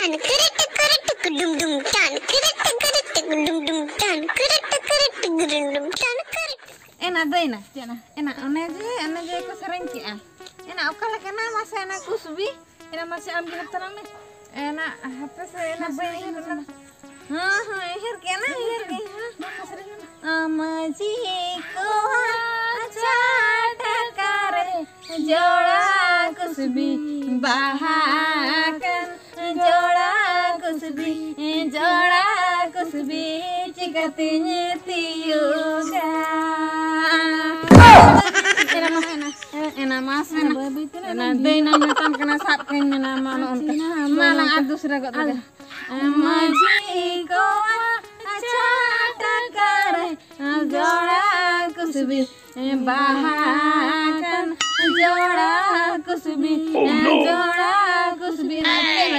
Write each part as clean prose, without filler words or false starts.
tan kiritik dum dum tan kiritik dum dum tan kiritik dum tan kirit. Enak deh nah, cina. Enak ane je ko sering ki ah. Enak okala kana masih anak kusbi. Enak masih ambil tanam. Enak apa sih enak bayi enak. Ihir kena ihir ki. Amaji ko achat kare joda kusbi bahakan joda kusbi cikatinya tiuga. Enak mas enak deh nama tam kena sapkin nama non malang adus ragot tuh. Amaji ko achat kare joda kusbi bahakan joda kusbi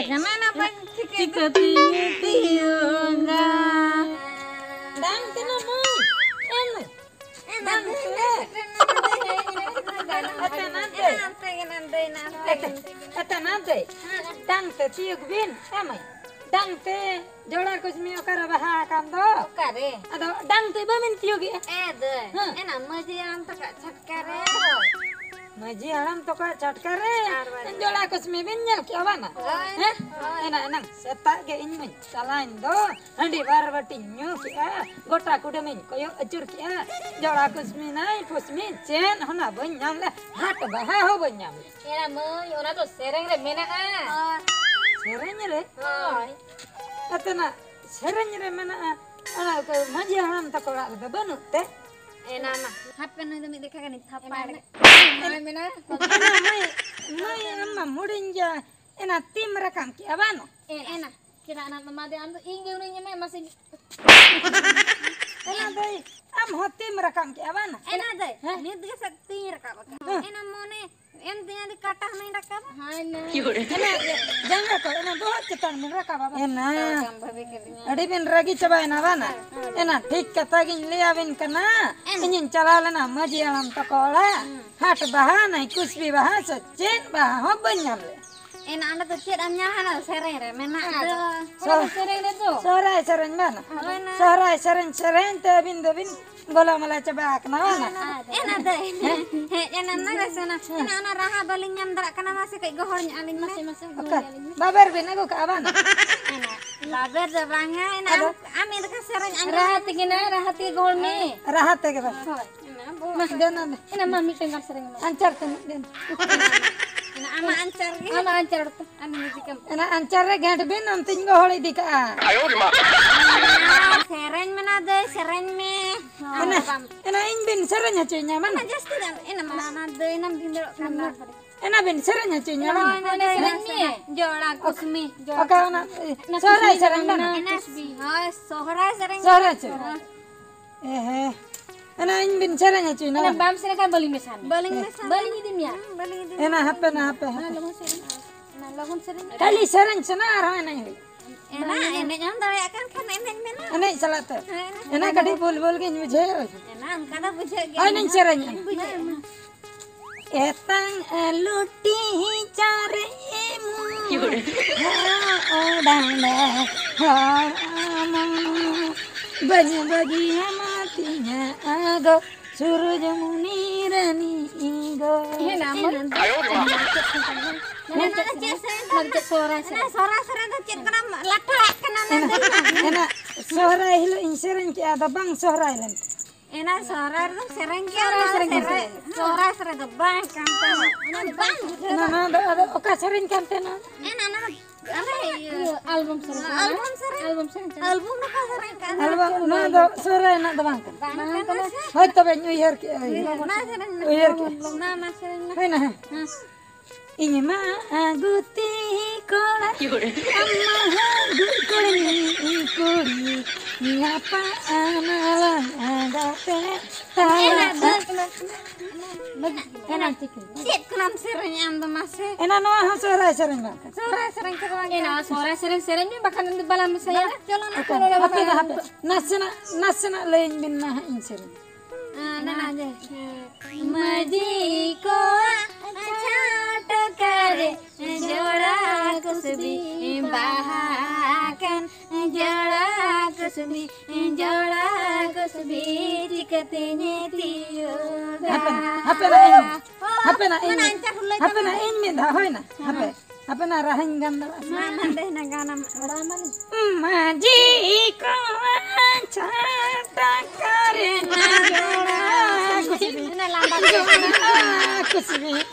karena apa cikatinya tiuga. Dan kenapa enak Atanante, dante tiuk bin, amai. Dante, jola kusmi okara baha kando. Kare. Ado dante bamin tiuk ya. Enak maji alam tak catkare. Maji alam toka chatkare. Jola kusmi bin nyal ki awana. Enak setak ke inmen. Salain do, handi barbati nyu ki gota kuda min koyo ajur ki jola kusmi nai pusmi chen hona banyam le hat baha ho banyam. Enak maji ona tu sereng re mena Serenya re. Atana serenya re mana ana ko maji alam toka la banu te. enak mah. Happen itu mi dekha kani thapar. Mena. Mai amma mudinja ena tim rakam ki abano. Enak. Kira anak mama de andu ingge unya me masih. Enak dai am hotim rakam ki abano. Enak dai. Ni de sakti rakam. Enak mone entinya dikatah main rakam. Enak jangan ko enak bahut cetan min rakam abano. Enak. Adi bin ragi coba enak bana. Enak ठीक कथा गिन लिया बिन कना engine चला लेना मजी आलम तकोला हाट बहा नहीं कुछ भी बहा सच्चेन बहा हो बन्याम ले enak anda tuh cek amnya hana sereng re mena sereng re tuh sorai sereng mana sorai sereng te bin gola mala coba kena mana enak deh enak naga sana enak ana raha baling nyam dara kana masih kayak gohornya alin masih babar bin aku ke abana enak babar jabrangnya enak ami dekat sereng raha tingina raha tiga gohor me raha tiga bas mas dena enak mami tengah sereng ancar ten den enak ama ancar tuh anu musikam enak ancar re gad bin anting gohol dika ayo di mak sereng mana deh sereng me enak in bin serenya cunya mana just enak mana deh enam dinner enak bin serenya cunya mana sereng me jola kusmi oke enak sorai sereng mana enak sorai sereng enak in bin serenya cunya enak bam sereng kan baling mesan baling ini dia enak apa enak lagun sereng kali sereng senar enak ini enak yang dari akan kan enak mana enak salat enak kadi bol ke mujhe enak kada bujhe enak serenya etang luti care mu odanda bagi matinya ago suruh jamuni rani go enak suara cek kena latak kena enak suara hilo insiren ki ada bang suara ilan enak suara itu sereng ki suara sereng bang kante enak bang enak ada oka sering kante na enak album sereng album apa sereng kan album na do suara enak da bang hoy to ben uyer ki uyer ki nama sereng hoy na ini mah guti kola amma kuli ngapa analan ada enak cek kenam serengnya antum masih enak no suara sereng bang enak suara serengnya bahkan di balam saya jalan apa nasna lain binna insiren nah aja maji ko achat kare रे जोड़ा Kusumi bahakan jola kusumi cikatnya tiuga Apa na ini dah hoy na apa na rahin ganda mana deh nagana ramal maji ko chata kare na jola kusumi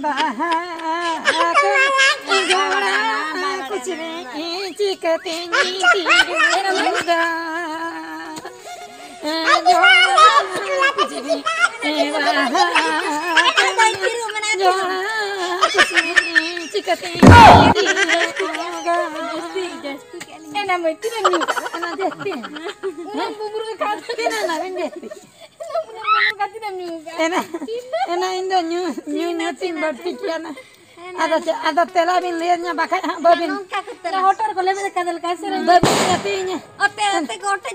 bahakan jola kusumi cikatnya tiuga ada tela bin lihatnya pakai babin hotel ko lebe kadal kasir babin natinya ote gote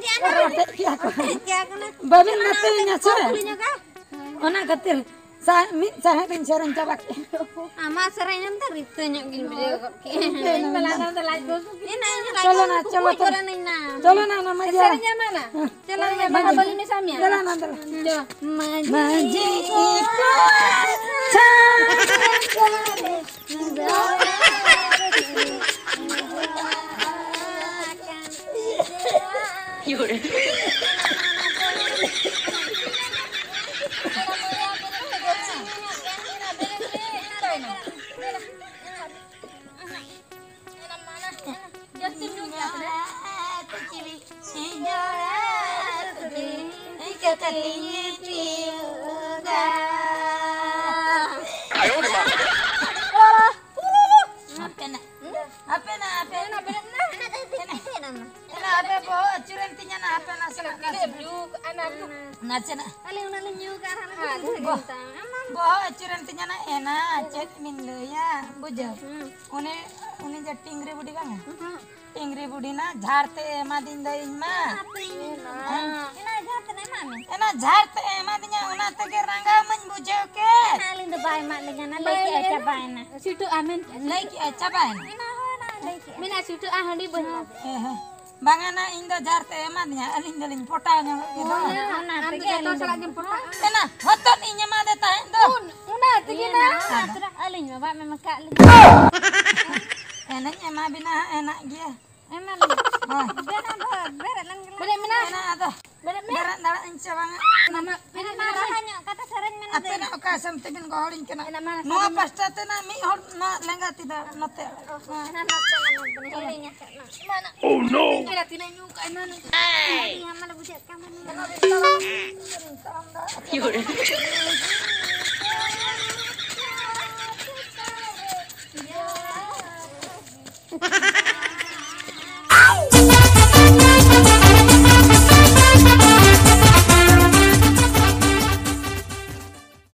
babin natinya se ona katil sa bin saran cabak ama sering ntar itu nyokin video kok chalo na nama dia saranya mana celana baha bali ni samia jalan andal maji tingri budi na झाड़ते एमा दिन दइन मा एना झाड़ते एमा दिnya una tege rangga man bujau ke alin bay mak dengan leki aja bayna situ amen leki aja bayna mina situ ahli bon bangana inda झाड़ते एमा दिnya alin dalin potanya gitu ana tege to salah jemput ena hotot inya ma deta endo una tege na alin ba memang ka alin enaknya ma bina enak dia emang berat mana enak atau berat dalam inca banget nama marahnya kata sering mana apa nak okasam tebin goholin kena no pasta tena mi hol na lengga tidak note oh no ada tidak nyuka mana yang mana budak kamu